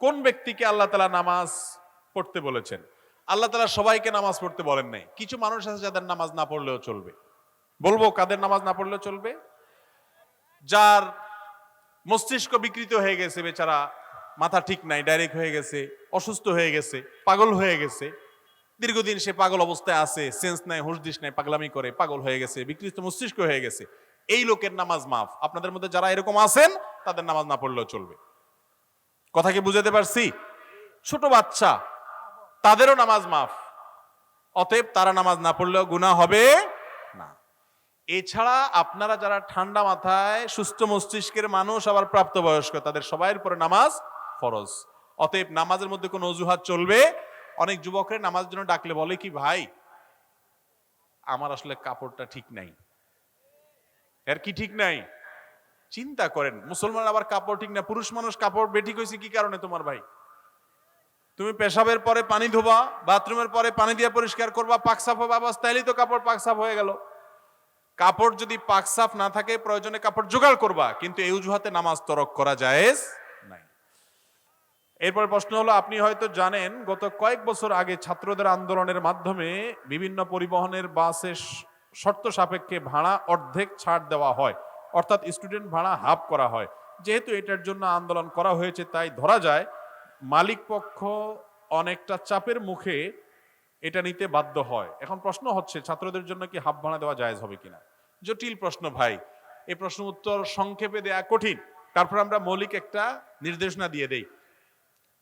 কোন ব্যক্তিকে আল্লাহ তাআলা নামাজ পড়তে বলেছেন? আল্লাহ তাআলা সবাইকে নামাজ পড়তে বলেন নাই। কিছু মানুষ আছে যাদের নামাজ না পড়লেও চলবে। বলবো কাদের নামাজ না পড়লেও চলবে? যার মস্তিষ্ক বিকৃত হয়ে গেছে, বেচারা মাথা ঠিক নাই, ডাইরেক্ট হয়ে গেছে, অসুস্থ হয়ে গেছে, পাগল হয়ে গেছে, দীর্ঘদিন সে পাগল অবস্থায় আছে, সেন্স নাই, হুঁশ দিস নাই, পাগলামি করে, পাগল হয়ে গেছে, বিকৃত মস্তিষ্ক হয়ে গেছে, এই লোকের নামাজ মাফ। আপনাদের মধ্যে যারা এরকম আছেন তাদের নামাজ না পড়লেও চলবে। কথা কি বুঝাতে পারছি? ছোট বাচ্চা, তাদেরও নামাজ মাফ। অতএব তারা নামাজ না পড়লেও গুনাহ হবে না। এছাড়া আপনারা যারা ঠান্ডা মাথায় সুস্থ মস্তিষ্কের মানুষ, আবার প্রাপ্তবয়স্ক, তাদের সবাইয়ের উপরে নামাজ ফরজ। অতএব নামাজের মধ্যে কোনো অজুহাত চলবে। অনেক যুবকরা নামাজের জন্য ডাকলে বলে কি, ভাই আমার আসলে কাপড়টা ঠিক নাই। এর কি ঠিক নাই? চিন্তা করেন, মুসলমান আবার কাপড় ঠিক না, পুরুষ মানুষ কাপড় বেঠিক হয়েছে কি কারণে তোমার ভাই? তুমি পেশাবের পরে পানি ধোবা, বাথরুমের পরে পানি দিয়ে পরিষ্কার করবা, পাক সাফ হবে, আবার তাইলেই তো কাপড় পাক সাফ হয়ে গেল। কাপড় যদি পাক সাফ না থাকে, প্রয়োজনে কাপড় জোগাড় করবা, কিন্তু এই অজুহাতে নামাজ তরক করা জায়েজ নাই। এরপর প্রশ্ন হলো, আপনি হয়তো জানেন গত কয়েক বছর আগে ছাত্রদের আন্দোলনের মাধ্যমে বিভিন্ন পরিবহনের বাসের শর্ত সাপেক্ষে ভাড়া অর্ধেক ছাড় দেওয়া হয়, অর্থাৎ স্টুডেন্ট ভাড়া হাফ করা হয়। যেহেতু এটার জন্য আন্দোলন করা হয়েছে, তাই ধরা যায় মালিক পক্ষ অনেকটা চাপের মুখে এটা নিতে বাধ্য হয়। এখন প্রশ্ন হচ্ছে, ছাত্রদের জন্য কি হাফ ভাড়া দেওয়া জায়েজ হবে কিনা? জটিল প্রশ্ন ভাই, এই প্রশ্ন উত্তর সংক্ষেপে দেয়া কঠিন। তারপর আমরা মৌলিক একটা নির্দেশনা দিয়ে দেই।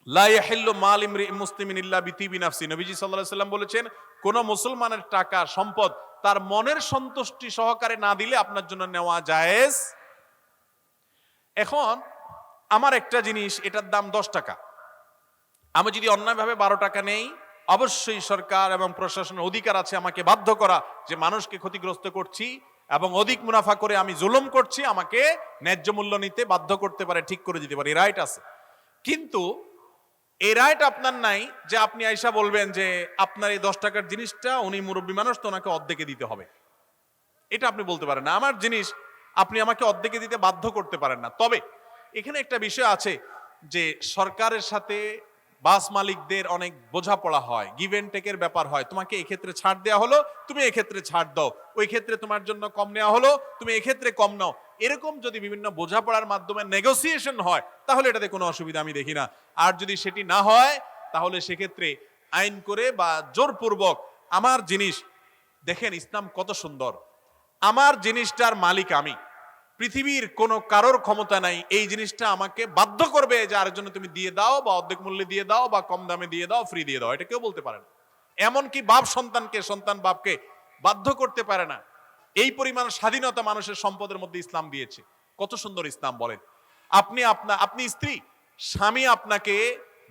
লা ইয়াহিল্লু মাল ইমরিইন মুসলিমিন ইল্লা বিতিবি নাফসি। নবীজি সাল্লাল্লাহু আলাইহি ওয়াসাল্লাম বলেছেন, কোন মুসলমানের টাকা সম্পদ তার মনের সন্তুষ্টি সহকারে না দিলে আপনার জন্য নেওয়া জায়েজ। এখন আমার একটা জিনিস, এটার দাম 10 টাকা, আমি যদি অন্যায়ভাবে 12 টাকা নেই, অবশ্যই সরকার এবং প্রশাসনের অধিকার আছে আমাকে বাধ্য করা যে মানুষকে ক্ষতিগ্রস্ত করছি এবং অধিক মুনাফা করে আমি জুলুম করছি, আমাকে ন্যায্য মূল্য নিতে বাধ্য করতে পারে, ঠিক করে দিতে পারে, এই রাইট আছে। কিন্তু এই রাইট আপনার নাই যে আপনি আইসা বলবেন যে আপনার এই 10 টাকার জিনিসটা, উনি মুরব্বী মানুষ তো ওনাকে অর্ধেকে দিতে হবে। এটা আপনি বলতে পারেন না। আমার জিনিস আপনি আমাকে অর্ধেকে দিতে বাধ্য করতে পারেন না। তবে এখানে একটা বিষয় আছে যে সরকারের সাথে বাস মালিকদের অনেক বোঝাপড়া হয়, গিভ এন্ড টেকের ব্যাপার হয়। তোমাকে এই ক্ষেত্রে ছাড় দেওয়া হলো, তুমি এই ক্ষেত্রে ছাড় দাও, ওই ক্ষেত্রে তোমার জন্য কম নেওয়া হলো, তুমি এই ক্ষেত্রে কম নাও। এরকম যদি বিভিন্ন বোঝাপড়ার মাধ্যমে নেগোসিয়েশন হয়, তাহলে এটাতে কোনো অসুবিধা আমি দেখি না। আর যদি সেটি না হয়, তাহলে সেক্ষেত্রে আইন করে বা জোরপূর্বক আমার জিনিস, দেখেন ইসলাম কত সুন্দর, আমার জিনিসটার মালিক আমি, পৃথিবীর কোনো কারোর ক্ষমতা নাই এই জিনিসটা আমাকে বাধ্য করবে যে আরেকজন্য তুমি দিয়ে দাও, বা অর্ধেক মূল্যে দিয়ে দাও, বা কম দামে দিয়ে দাও, ফ্রি দিয়ে দাও। এটা কেউ বলতে পারে না। এমনকি বাপ সন্তানকে, সন্তান বাপকে বাধ্য করতে পারে না। এই পরিমাণ স্বাধীনতা মানুষের সম্পদের মধ্যে ইসলাম দিয়েছে। কত সুন্দর ইসলাম বলেন। আপনি স্ত্রী, স্বামী আপনাকে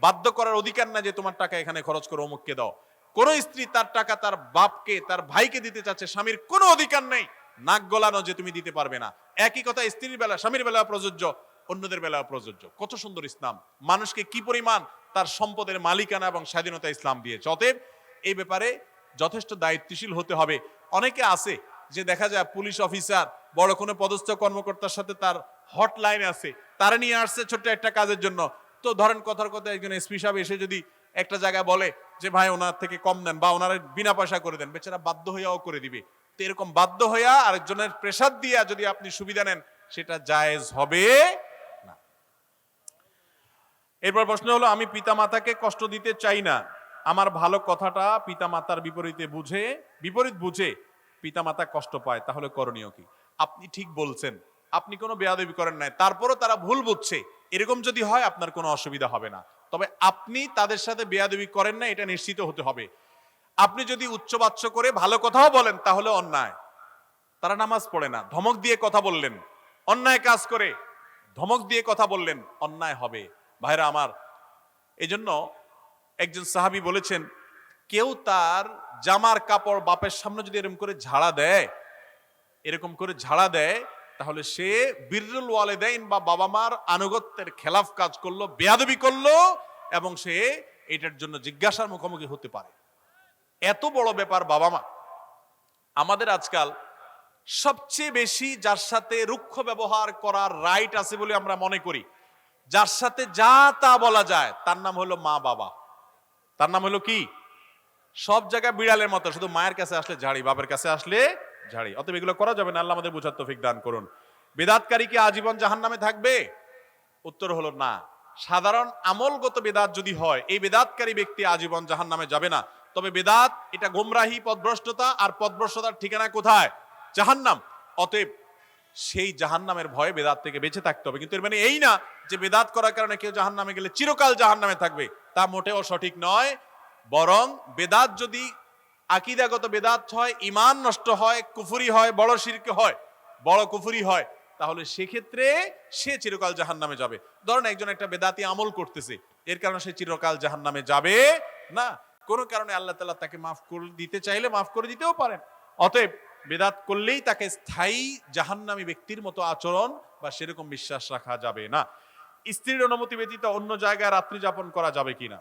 বাধ্য করার অধিকার না যে তোমার টাকা এখানে খরচ করো, অমুককে দাও। কোন স্ত্রী তার টাকা তার বাপকে, তার ভাইকে দিতে চাচ্ছে, স্বামীর কোনো অধিকার নেই নাক গলানো যে তুমি দিতে পারবে না। একই কথা স্ত্রীর বেলা, স্বামীর বেলা প্রযোজ্য, অন্যদের বেলা প্রযোজ্য। কত সুন্দর ইসলাম, মানুষকে কি পরিমাণ তার সম্পদের মালিকানা এবং স্বাধীনতা ইসলাম দিয়েছে। অতএব এই ব্যাপারে যথেষ্ট দায়িত্বশীল হতে হবে। অনেকে আছে যে দেখা যায় পুলিশ অফিসার, বড় কোনো পদস্থ কর্মকর্তার সাথে তার হটলাইন আছে, তারা নিয়ে আসছে ছোট্ট একটা কাজের জন্য। তো ধরেন কথার কথা একজন এসপি সাহেব এসে যদি একটা জায়গায় বলে যে ভাই ওনার থেকে কম দেন বা ওনার বিনা পয়সা করে দেন, বেচারা বাধ্য হইয়াও করে দিবে। তো এরকম বাধ্য হইয়া আরেকজনের প্রেসার দিয়া যদি আপনি সুবিধা নেন, সেটা জায়েজ হবে না। এরপর প্রশ্ন হলো, আমি পিতা মাতাকে কষ্ট দিতে চাই না, আমার ভালো কথাটা পিতা মাতার বিপরীত বুঝে পিতা মাতা কষ্ট পায়, তাহলে করণীয় কি? আপনি ঠিক বলছেন, আপনি কোনো বেয়াদবি করেন নাই, তারপরও তারা ভুল বুঝছে, এরকম যদি হয় আপনার কোনো অসুবিধা হবে না। তবে আপনি তাদের সাথে বেয়াদবি করেন না, এটা নিশ্চিত হতে হবে। আপনি যদি উচ্চবাচ্য করে ভালো কথাও বলেন, তাহলে অন্যায়। তারা নামাজ পড়ে না, ধমক দিয়ে কথা বললেন, অন্যায় কাজ করে ধমক দিয়ে কথা বললেন, অন্যায় হবে। ভাইরা আমার, এজন্য একজন সাহাবী বলেছেন, কেউ তার জামার কাপড় বাপের সামনে যদি এরকম করে ঝাড়া দেয়, তাহলে সে বিররুল ওয়ালিদাইন বা বাবা মার আনুগত্যের খেলাফ কাজ করলো, বেয়াদবি করলো, এবং সে এটার জন্য জিজ্ঞাসার মুখোমুখি হতে পারে। এত বড় ব্যাপার বাবা মা। আমাদের আজকাল সবচেয়ে বেশি যার সাথে রুক্ষ ব্যবহার করার রাইট আছে বলে আমরা মনে করি, যার সাথে যা তা বলা যায় তার নাম হলো মা বাবা। তার নাম হলো কি? সব জায়গায় বিড়ালের মতো, শুধু মায়ের কাছে আসলে ঝাড়ি, বাবার কাছে আসলে ঝাড়ি। অতএব এগুলো করা যাবে না। আল্লাহ আমাদের বুঝার তৌফিক দান করুন। বেদাতকারী কি আজীবন জাহান্নামে থাকবে? উত্তর হলো না। সাধারণ আমলগত বেদাত যদি হয়, এই বেদাতকারী ব্যক্তি আজীবন জাহান্নামে যাবে না। তবে বেদাত এটা গোমরাহি, পথভ্রষ্টতা, আর পথভ্রষ্টতার ঠিকানা কোথায়? জাহান্নাম। অতএব সেই জাহান্নামের ভয়ে বেদাত থেকে বেঁচে থাকতে হবে। কিন্তু এর মানে এই না যে বেদাত করার কারণে কেউ জাহান্নামে গেলে চিরকাল জাহান্নামে থাকবে, তা মোটেও সঠিক নয়। বরং বেদাত যদি আকীদাগত বেদাত হয়, ঈমান নষ্ট হয়, কুফরি হয়, বড় শিরক হয়, বড় কুফরি হয়, তাহলে সেক্ষেত্রে সে চিরকাল জাহান্নামে যাবে। ধরেন একজন একটা বেদাতি আমল করতেছে, এর কারণে সে চিরকাল জাহান্নামে যাবে না। কোনো কারণে আল্লাহ তাআলা তাকে মাফ করে দিতে চাইলে মাফ করে দিতেও পারেন। অতএব বেদাত করলেই তাকে স্থায়ী জাহান্নামী ব্যক্তির মতো আচরণ বা সেরকম বিশ্বাস রাখা যাবে না। স্ত্রীর অনুমতি ব্যতীত অন্য জায়গায় রাত্রি যাপন করা যাবে কিনা?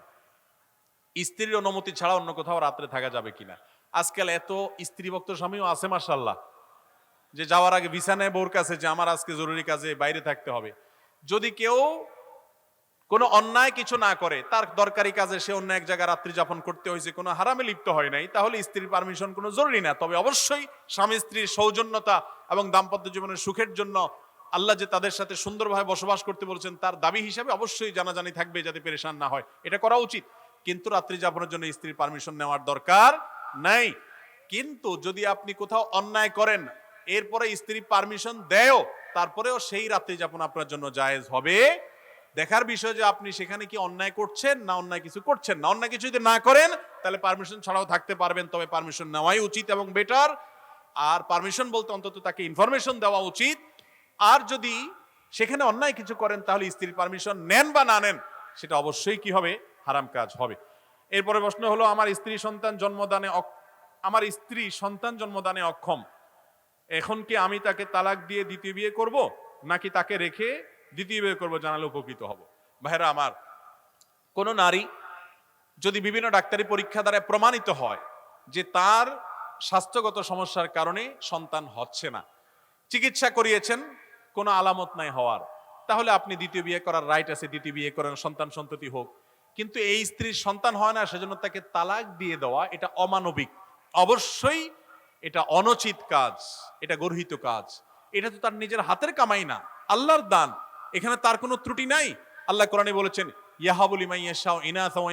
স্ত্রীর অনুমতি ছাড়া অন্য কোথাও রাত্রে থাকা যাবে কিনা? আজকাল এত স্ত্রীভক্ত স্বামীও আছে মাশাআল্লাহ, যে যাওয়ার আগে ভিসা নেয় বউর কাছে যে আমার আজকে জরুরি কাজে বাইরে থাকতে হবে। যদি কেউ কোনো অন্যায় কিছু না করে, তার দরকারি কাজে সে অন্য এক জায়গায় রাত্রি যাপন করতে হয়েছে, কোনো হারামে লিপ্ত হয় নাই, তাহলে স্ত্রীর পারমিশন কোনো জরুরি না। তবে অবশ্যই স্বামী স্ত্রীর সৌজন্যতা এবং দাম্পত্য জীবনের সুখের জন্য আল্লাহ যে তাদের সাথে সুন্দরভাবে বসবাস করতে বলেছেন, তার দাবি হিসাবে অবশ্যই জানাজানি থাকবে যাতে পেরেশান না হয়, এটা করা উচিত। কিন্তু রাত্রি যাপনের জন্য স্ত্রীর পারমিশন নেওয়ার দরকার নাই। কিন্তু যদি আপনি কোথাও অন্যায় করেন, এরপরে স্ত্রী পারমিশন দেয়ও, তারপরেও সেই রাত্রি যাপন আপনার জন্য জায়েজ হবে। দেখার বিষয় যে আপনি সেখানে কি অন্যায় করছেন না অন্যায় কিছু করছেন না। অন্যায় কিছু যদি না করেন তাহলে পারমিশন ছাড়াও থাকতে পারবেন, তবে পারমিশন নেওয়াই উচিত এবং বেটার। আর পারমিশন বলতে অন্তত তাকে ইনফরমেশন দেওয়া উচিত। আর যদি সেখানে অন্যায় কিছু করেন তাহলে স্ত্রীর পারমিশন নেন বা না নেন, সেটা অবশ্যই কি হবে? হারাম কাজ হবে। এরপরে প্রশ্ন হলো, আমার স্ত্রী সন্তান জন্মদানে অক্ষম, এখন কি আমি তাকে তালাক দিয়ে দ্বিতীয় বিয়ে করব নাকি তাকে রেখে দ্বিতীয় বিয়ে করব? জানালে উপকৃত হব। ভাইরা আমার, কোন নারী যদি বিভিন্ন ডাক্তারি পরীক্ষা দ্বারা প্রমাণিত হয় যে তার স্বাস্থ্যগত সমস্যার কারণে সন্তান হচ্ছে না, চিকিৎসা করিয়েছেন, কোনো আলামত নাই হওয়ার, তাহলে আপনি দ্বিতীয় বিয়ে করার রাইট আছে, দ্বিতীয় বিয়ে করেন, সন্তান সন্ততি হোক। কিন্তু এই স্ত্রীর সন্তান হয় না, সেজন্য তাকে তালাক দিয়ে দেওয়া এটা অমানবিক, অবশ্যই এটা অনুচিত কাজ, এটা গর্হিত কাজ। এটা তো তার নিজের হাতের কামাই না, আল্লাহর দান, এখানে তার কোনো ত্রুটি নাই। আল্লাহ কোরআনে বলেছেন, ইয়াহাবু লিমান ইয়াশাউ ইনাসা ওয়া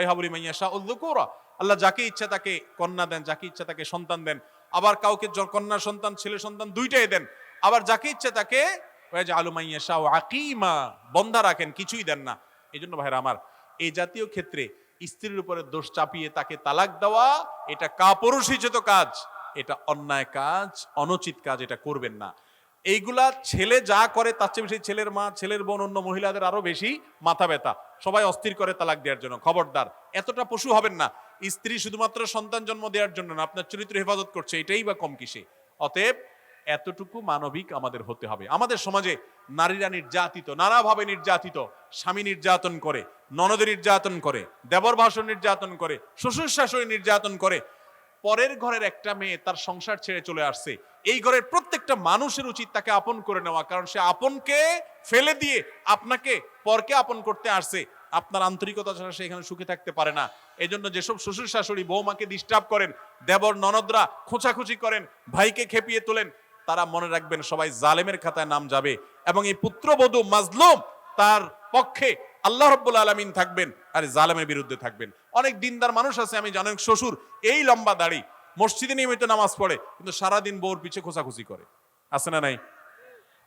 ইয়াহাবু লিমান ইয়াশাউ যুকুরা। আল্লাহ যাকে ইচ্ছা তাকে কন্যা দেন, যাকে ইচ্ছা তাকে সন্তান দেন। আবার কাউকে কন্যা সন্তান ছেলে সন্তান দুইটাই দেন। আবার যাকে ইচ্ছা তাকে ওয়াজআলু মান ইয়াশাউ আকীমা, বন্ধা রাখেন, কিছুই দেন না। এইজন্য ভাইরা আমার, এই জাতীয় ক্ষেত্রে স্ত্রীর উপরে দোষ চাপিয়ে তাকে তালাক দেওয়া এটা কাপুরুষোচিত কাজ, এটা অন্যায় কাজ, অনুচিত কাজ, এটা করবেন না। এইগুলা ছেলে যা করে তার চেয়ে বেশি ছেলের মা, ছেলের বোন, অন্য মহিলাদের আরো বেশি মাথা ব্যথা, সবাই অস্থির করে তালাক দেওয়ার জন্য। খবরদার, এতটা পশু হবেন না। স্ত্রী শুধুমাত্র সন্তান জন্ম দেওয়ার জন্য না, আপনার চরিত্র হেফাজত করছে, এটাই বা কম কিসে? অতএব এতটুকু মানবিক আমাদের হতে হবে। আমাদের সমাজে নারীরা নির্যাতিত, নানাভাবে নির্যাতিত, স্বামী নির্যাতন করে, ননদ নির্যাতন করে, দেবর ভাসুর নির্যাতন করে, শ্বশুর শাশুড়ি নির্যাতন করে। পরের ঘরের একটা মেয়ে তার সংসার ছেড়ে চলে আসছে, এই ঘরের প্রত্যেকটা মানুষের উচিত তাকে আপন করে নেওয়া, কারণ সে আপনকে ফেলে দিয়ে আপনাকে পরকে আপন করতে আসছে। আপনার আন্তরিকতা ছাড়া সে এখানে সুখে থাকতে পারে না। এই জন্য যেসব শ্বশুর শাশুড়ি বৌমাকে ডিস্টার্ব করেন, দেবর ননদরা খোঁচাখুচি করেন, ভাইকে খেপিয়ে তোলেন, তারা মনে রাখবেন সবাই জালেমের খাতায় নাম যাবে। এবং এই পুত্রবধূ মাজলুম, তার পক্ষে আল্লাহ রাব্বুল আলামিন থাকবেন আর জালেমের বিরুদ্ধে থাকবেন। অনেক দিনদার মানুষ আছে আমি জানি, শ্বশুর এই লম্বা দাড়ি, মসজিদে নিয়মিত নামাজ পড়ে, কিন্তু সারাদিন বউর পিছে খোঁচাখুচি করে, আছে না নাই?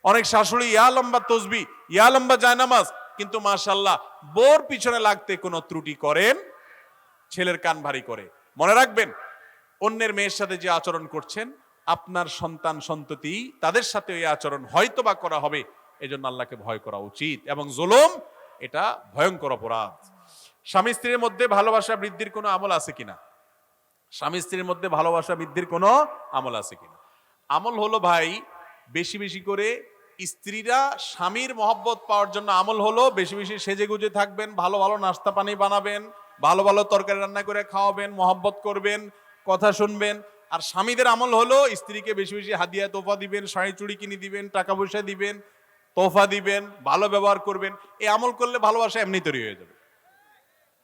অনেক শাশুড়ি ইয়া লম্বা তসবি, ইয়া লম্বা জায়নামাজ, কিন্তু মাশাআল্লাহ বউর পিছনে লাগতে কোনো ত্রুটি করেন, ছেলের কান ভারী করে। মনে রাখবেন, অন্যের মেয়ের সাথে যে আচরণ করছেন, আপনার সন্তান সন্ততি তাদের সাথে এই আচরণ হয়তোবা করা হবে। এজন্য আল্লাহকে ভয় করা উচিত। এবং জুলুম এটা ভয়ঙ্কর অপরাধ। স্বামী স্ত্রীর মধ্যে ভালোবাসা বৃদ্ধির কোনো আমল আছে কিনা? স্বামী স্ত্রীর মধ্যে ভালোবাসা বৃদ্ধির কোনো আমল আছে কিনা? আমল হলো ভাই, বেশি বেশি করে স্ত্রীরা স্বামীর মহব্বত পাওয়ার জন্য আমল হলো বেশি বেশি সেজে গুজে থাকবেন, ভালো ভালো নাস্তা পানি বানাবেন, ভালো ভালো তরকারি রান্না করে খাওয়াবেন, মহব্বত করবেন, কথা শুনবেন। আর স্বামীদের আমল হলো স্ত্রীকে বেশি বেশি হাদিয়া তোফা দিবেন, শাড়ি চুড়ি কিনে দিবেন, টাকা পয়সা দিবেন, তোফা দিবেন, ভালো ব্যবহার করবেন। এই আমল করলে ভালোবাসা এমনি তৈরি হয়ে যাবে।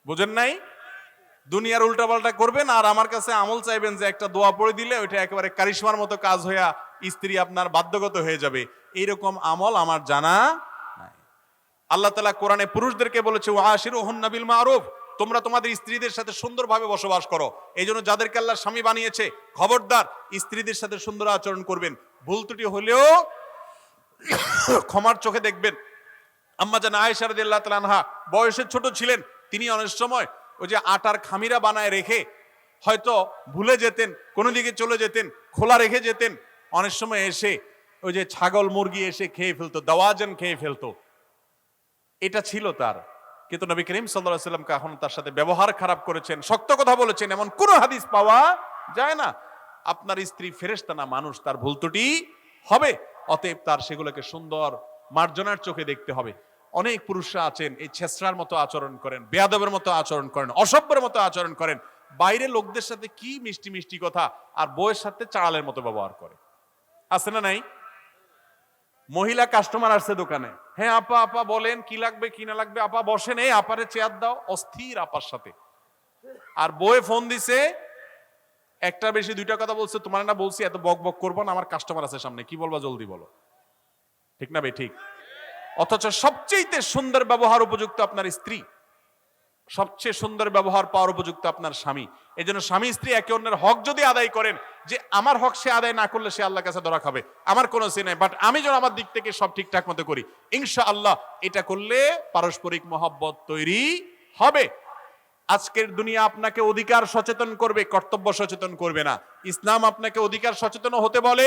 বুঝেন নাই? দুনিয়ার উল্টাপাল্টা করবেন আর আমার কাছে আমল চাইবেন যে একটা দোয়া পড়ে দিলে ওইটা একেবারে কারিশমার মতো কাজ হইয়া স্ত্রী আপনার বাধ্যগত হয়ে যাবে। এইরকম আমল আমার জানা নাই। আল্লাহ তাআলা কোরআনে পুরুষদেরকে বলেছে ওয়াশিরুহুন্না বিল মারুফ, তোমরা তোমাদের স্ত্রীদের সাথে সুন্দরভাবে বসবাস করো। এই জন্য যাদেরকে আল্লাহ স্বামী বানিয়েছে খবরদার স্ত্রীদের সাথে সুন্দর আচরণ করবেন। ভুল ত্রুটি হলেও ক্ষমার চোখে দেখবেন। আম্মা জান আয়েশা রাদিয়াল্লাহু তাআলা আনহা বয়সে ছোট ছিলেন, তিনি অনেক সময় ওই যে আটার খামিরা বানায় রেখে হয়তো ভুলে যেতেন, কোনো দিকে চলে যেতেন, খোলা রেখে যেতেন। অনেক সময় এসে ওই যে ছাগল মুরগি এসে খেয়ে ফেলতো, দাওয়াজান খেয়ে ফেলতো। এটা ছিল তার। কিন্তু নবী করিম সাল্লাল্লাহু আলাইহি ওয়াসাল্লাম কখনো তার সাথে ব্যবহার খারাপ করেছেন, শক্ত কথা বলেছেন এমন কোন হাদিস পাওয়া যায় না। আপনার স্ত্রী ফেরেশতা না, মানুষ, তার ভুল ত্রুটি হবে। অতএব তার সেগুলোকে সুন্দর মার্জনার চোখে দেখতে হবে। অনেক পুরুষরা আছেন এই ছেসরার মতো আচরণ করেন, বেয়াদবের মতো আচরণ করেন, অসভ্যের মতো আচরণ করেন। বাইরে লোকদের সাথে কি মিষ্টি মিষ্টি কথা, আর বউয়ের সাথে চাড়ালের মতো ব্যবহার করে। আছে না নাই? মহিলা কাস্টমার আসছে দোকানে, হ্যাঁ আপা আপা বলেন কি লাগবে কি না লাগবে, আপা বসেন, এই আপারে চেয়ার দাও, অস্থির আপার সাথে। আর বউয়ে ফোন দিছে, একটা বেশি দুইটা কথা বলছে, তোমার না বলছি এত বক বক করবো না, আমার কাস্টমার আছে সামনে, কি বলবা জলদি বলো। ঠিক না ভাই? ঠিক। অথচ সবচেয়ে সুন্দর ব্যবহার উপযুক্ত আপনার স্ত্রী, সবচেয়ে সুন্দর ব্যবহার পাওয়ার উপযুক্ত আপনার স্বামী। এই জন্য স্বামী স্ত্রী একে অন্যের হক যদি আদায় করেন, যে আমার হক সে আদায় না করলে সে আল্লাহর কাছে ধরা খাবে, আমার কোনো সে নাই, বাট আমি যেন আমার দিক থেকে সব ঠিকঠাক মতো করি, ইনশাআল্লাহ এটা করলে পারস্পরিক মহব্বত তৈরি হবে। আজকের দুনিয়া আপনাকে অধিকার সচেতন করবে, কর্তব্য সচেতন করবে না। ইসলাম আপনাকে অধিকার সচেতন হতে বলে,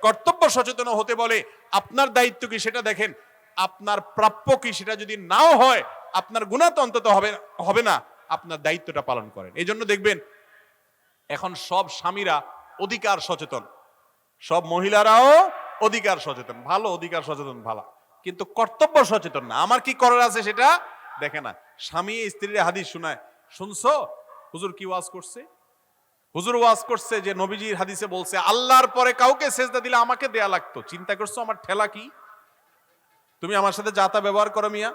কর্তব্য সচেতন হতে বলে। আপনার দায়িত্ব কি সেটা দেখেন, আপনার প্রাপ্য কি সেটা যদি নাও হয়, আপনার গুনাহ তো অন্তত হবে না, আপনার দায়িত্বটা পালন করেন। এই জন্য দেখবেন এখন সব স্বামীরা অধিকার সচেতন, সব মহিলারাও অধিকার সচেতন, ভালো, অধিকার সচেতন ভালো, কিন্তু কর্তব্য সচেতন না। আমার কি করার আছে সেটা দেখে না। স্বামী স্ত্রীর হাদিস শোনায়, শুনছো হুজুর কি ওয়াজ করছে? হুজুর ওয়াজ করছে যে নবীজির হাদিসে বলছে আল্লাহর পরে কাউকে সেজদা দিলে আমাকে দেয়া লাগতো। চিন্তা করছো আমার ঠেলা কি? তুমি আমার সাথে যাতা ব্যবহার করো মিয়া।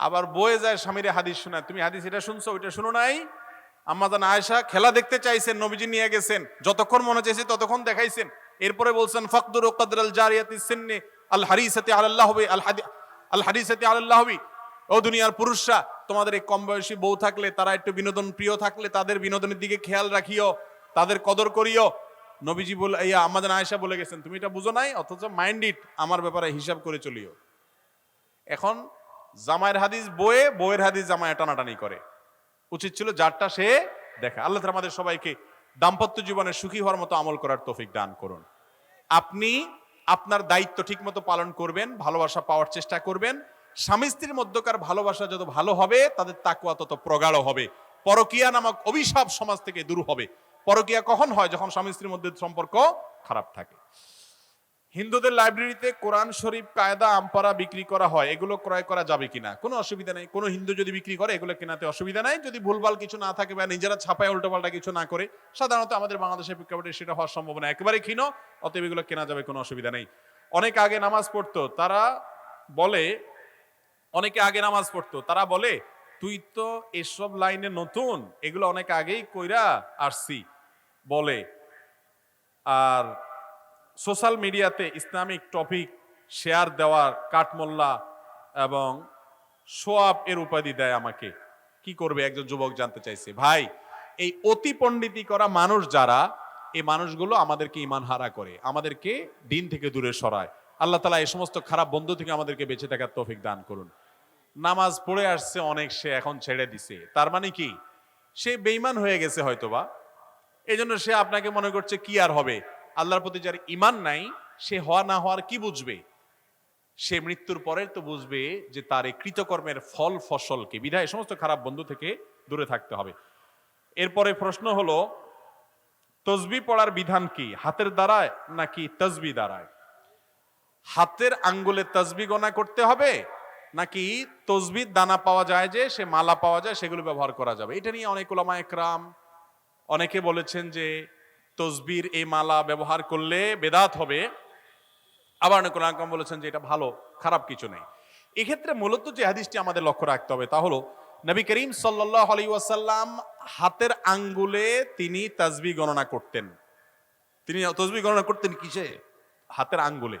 আবার বয়ে যায় স্বামীরে হাদিস শোনায়, তুমি হাদিস এটা শুনছো ওইটা শুনো নাই? আম্মা জান আয়েশা খেলা দেখতে চাইছেন, নবীজি নিয়ে গেছেন, যতক্ষণ মনে চাইছে ততক্ষণ দেখাইছেন। এরপরে বলছেন ফাকদুর কদরাল জারিয়াতি সিন্নি আল হারিসাতি আলাল্লাহবি আল হারিসাতি আলাল্লাহবি। ও দুনিয়ার পুরুষরা, তোমাদের এই কম বয়সী বউ থাকলে, তারা একটু বিনোদন প্রিয় থাকলে, তাদের বিনোদনের দিকে খেয়াল রাখিও, তাদের কদর করিও। নবীজি বলে, আম্মা জান আয়েশা বলে গেছেন, তুমি এটা বুঝো নাই, অথচ মাইন্ড ইট, আমার ব্যাপারে হিসাব করে চলিও। এখন জামাইয়ের হাদিস বয়ে, বইয়ের হাদিস জামায় টানাটানি করে। উচিত ছিল যারটা সে দেখা। আল্লাহ তাআলা আমাদের সবাইকে দাম্পত্য জীবনে সুখী হওয়ার মতো আমল করার তৌফিক দান করুন। আপনি আপনার দায়িত্ব ঠিক মতো পালন করবেন, ভালোবাসা পাওয়ার চেষ্টা করবেন। স্বামী স্ত্রীর মধ্যকার ভালোবাসা যত ভালো হবে, তাদের তাকওয়া তত প্রগাঢ় হবে। পরকীয়া নামক অভিশাপ সমাজ থেকে দূর হবে। পরকীয়া কখন হয়? যখন স্বামী স্ত্রীর মধ্যে সম্পর্ক খারাপ থাকে। হিন্দুদের লাইব্রেরিতে কোরআন শরীফ, কায়দা, আমপারা বিক্রি করা হয়, এগুলো ক্রয় করা যাবে কিনা? কোনো অসুবিধা নেই। কোনো হিন্দু যদি বিক্রি করে এগুলো কেনাতে অসুবিধা নাই, যদি ভুলভাল কিছু না থাকে বা নিজেরা ছাপায় উল্টোপাল্টা কিছু না করে। সাধারণত আমাদের বাংলাদেশের প্রেক্ষাপটে সেটা হওয়ার সম্ভাবনা একেবারে ক্ষীণ, অতএব এগুলো কেনা যাবে, কোনো অসুবিধা নেই। অনেক আগে নামাজ পড়তো, তারা বলে, অনেকে আগে নামাজ পড়তো, তারা বলে তুই তো এসব লাইনে নতুন, এগুলো অনেক আগেই কইরা আসছি বলে। আর সোশ্যাল মিডিয়াতে ইসলামিক টপিক শেয়ার দেওয়ার কাঠমোল্লা এবং সোয়াব এর উপাধি দেয় আমাকে। কি করবে একজন যুবক জানতে চাইছে। ভাই, এই অতি পণ্ডিতি করা মানুষ যারা, এই মানুষগুলো আমাদেরকে ঈমান হারা করে, আমাদেরকে দিন থেকে দূরে সরায়। আল্লাহ তাআলা এই সমস্ত খারাপ বন্ধু থেকে আমাদেরকে বেঁচে থাকার তৌফিক দান করুন। নামাজ পড়ে আসছে অনেক, সে এখন ছেড়ে দিছে, তার মানে কি সে বেঈমান হয়ে গেছে হয়তোবা। এই জন্য সে আপনাকে মনে করছে কি আর হবে। আল্লাহর প্রতি যার ঈমান নাই, সে হওয়া না হওয়ার কি বুঝবে? সে মৃত্যুর পরে তো বুঝবে যে তার এই কৃতকর্মের ফল ফসল কি। বিধায় সমস্ত খারাপ বন্ধু থেকে দূরে থাকতে হবে। এরপরে প্রশ্ন হলো, তসবিহ পড়ার বিধান কি? হাতের দ্বারায় নাকি তসবিহ দ্বারায়? হাতের আঙ্গুলে তসবিহ গণা করতে হবে, নাকি তসবিহ দানা পাওয়া যায় যে সে মালা পাওয়া যায় সেগুলো ব্যবহার করা যাবে? এটা নিয়ে অনেক উলামা একরাম, অনেকে বলেছেন যে তসবির এই মালা ব্যবহার করলে বেদাত হবে। আবার নকুল আকরাম বলেছেন যে এটা ভালো, খারাপ কিছু নেই। এক্ষেত্রে মূলত যে হাদিসটি আমাদের লক্ষ্য রাখতে হবে তা হলো নবী করিম সাল্লাল্লাহু আলাইহি ওয়াসাল্লাম হাতের আঙ্গুলে তিনি তাসবিহ গণনা করতেন। তিনি তাসবিহ গণনা করতেন কিসে? হাতের আঙ্গুলে।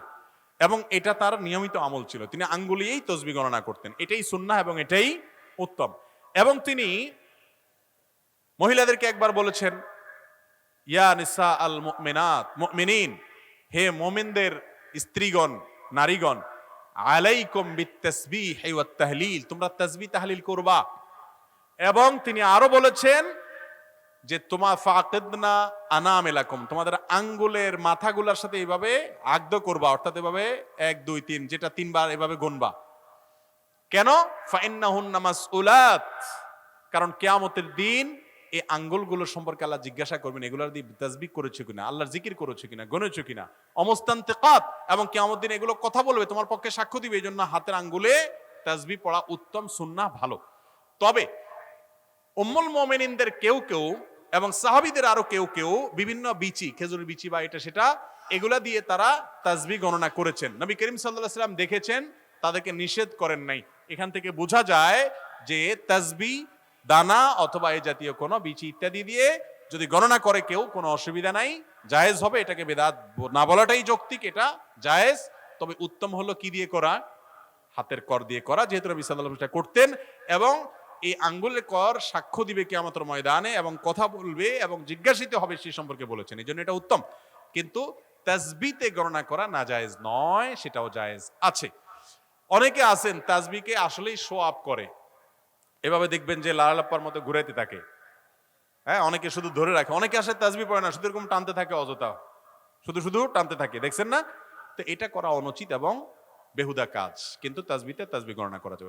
এবং এটা তার নিয়মিত আমল ছিল, তিনি আঙ্গুলিয়েই তাসবিহ গণনা করতেন। এটাই সুন্নাহ এবং এটাই উত্তম। এবং তিনি মহিলাদেরকে একবার বলেছেন, ইয়া নিসা আল মুমিনাত মুমিনিন, হে মুমিনদের স্ত্রীগণ, নারীগণ, আলাইকুম বিত্তাসবিহি ওয়াত তাহলিল, তোমরা তাসবিহ তাহলিল করবা। এবং তিনি আরো বলেছেন যে তোমা ফাকিদনা আনামিলাকুম, তোমাদের আঙ্গুলের মাথাগুলোর সাথে এইভাবে আগদ করবা, অর্থাৎ এভাবে 1 2 3 যেটা 3 বার এভাবে গুনবা। কেন? ফাইন্নাহুন্না মাসউলাত, কারণ কিয়ামতের দিন এই আঙ্গুলগুলো সম্পর্কে আল্লাহ জিজ্ঞাসা করবেন, এগুলোর দিয়ে তাসবিহ করেছো কিনা, আল্লাহর জিকির করেছো কিনা, গনেছো কিনা। অমস্তান্তিকাত, এবং কিয়ামতের দিন এগুলো কথা বলবে, তোমার পক্ষে সাক্ষ্য দিবে। এই জন্য হাতের আঙ্গুলে তাসবিহ পড়া উত্তম, সুন্নাহ, ভালো। তবে উম্মুল মুমিনিনদের কেউ কেউ এবং সাহাবীদের আরো কেউ কেউ বিভিন্ন বিচি, খেজুরের বিচি বা এটা সেটা, এগুলা দিয়ে তারা তাসবিহ গণনা করেছেন। নবী করিম সাল্লাল্লাহু আলাইহি ওয়াসাল্লাম দেখেছেন, তাদেরকে নিষেধ করেন নাই। এখান থেকে বোঝা যায় যে তাসবিহ দানা অথবা এই জাতীয় কোনো বিচি ইত্যাদি দিয়ে যদি গণনা করে কেউ, কোনো অসুবিধা নাই, জায়েজ হবে। এটাকে বেদাত না বলাটাই যৌক্তিক, এটা জায়েজ। তবে উত্তম হলো কি দিয়ে করা? হাতের কর দিয়ে করা, যেহেতু নবী সাল্লাল্লাহু আলাইহি ওয়াসাল্লাম করতেন। এবং এই আঙ্গুলের কর সাক্ষ্য দিবে কিয়ামতের ময়দানে এবং কথা বলবে এবং জিজ্ঞাসিত হবে সেই সম্পর্কে বলেছেন, এই জন্য এটা উত্তম। কিন্তু তাসবিহতে গণনা করা নাজায়েজ নয়, সেটাও জায়েজ আছে। অনেকে আছেন তাসবিহকে আসলেই শো আপ করে, এভাবে দেখবেন যে লালাপ্পার মতো ঘুরাইতে থাকে। হ্যাঁ, অনেকে শুধু ধরে রাখে, অনেকে আসে তাসবিহ পড়ে না, শুধু এরকম টানতে থাকে, অযথা শুধু শুধু টানতে থাকে, দেখছেন না? তো এটা করা অনুচিত এবং বেহুদা কাজ। কিন্তু তাসবিহতে তাসবিহ গণনা করা যাবে।